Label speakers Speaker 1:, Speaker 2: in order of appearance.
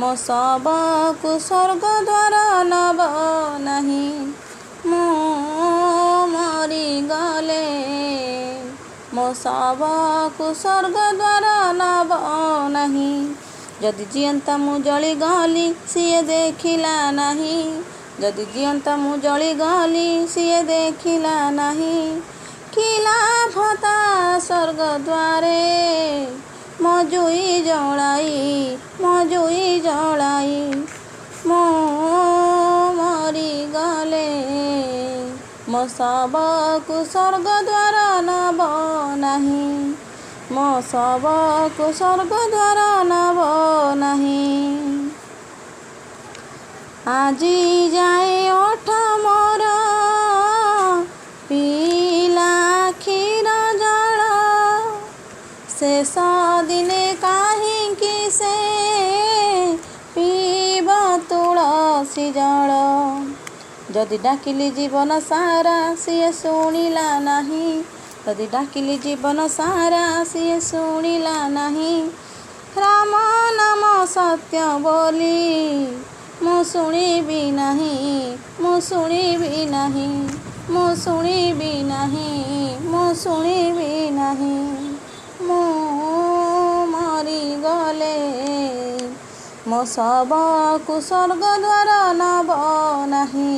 Speaker 1: ମୋ ଶବକୁ ସ୍ୱର୍ଗ ଦ୍ୱାର ନବ ନାହିଁ। ମୁଁ ମରିଗଲେ ମୋ ଶବକୁ ସ୍ୱର୍ଗ ଦ୍ୱାର ନବ ନାହିଁ। ଯଦି ଜିଅନ୍ତା ମୁଁ ଜଳିଗଲି ସିଏ ଦେଖିଲା ନାହିଁ। ଯଦି ଜିଅନ୍ତା ମୁଁ ଜଳିଗଲି ସିଏ ଦେଖିଲା ନାହିଁ। କି ଲାଭ ତା ସ୍ୱର୍ଗ ଦ୍ୱାରେ ମୋ ଜୁଇ ଜଳାଇ ମୁଁ ମରିଗଲେ ମୋ ଶବକୁ ସ୍ୱର୍ଗ ଦ୍ୱାର ନବ ନାହିଁ। ମୋ ଶବକୁ ସ୍ୱର୍ଗ ଦ୍ୱାର ନବ ନାହିଁ। ଆଜି ଯାଏ ଓଠ ମୋର ପିଲା କ୍ଷୀର ଜଳ, ଶେଷ ଦିନେ କାହିଁକି ସେ ପିଇବ ତୁଳସୀ ଜଳ। ଯଦି ଡାକିଲି ଜୀବନ ସାରା ସିଏ ଶୁଣିଲା ନାହିଁ। ଯଦି ଡାକିଲି ଜୀବନ ସାରା ସିଏ ଶୁଣିଲା ନାହିଁ। ରାମ ନାମ ସତ୍ୟ ବୋଲି ମୁଁ ଶୁଣିବି ନାହିଁ। ମୁଁ ଶୁଣିବି ନାହିଁ। ମୁଁ ଶୁଣିବି ନାହିଁ। ମୁଁ ଶୁଣିବି ନାହିଁ। ମୁଁ ମରିଗଲେ ମୋ ଶବକୁ ସ୍ୱର୍ଗ ଦ୍ୱାର ନବ ନାହିଁ।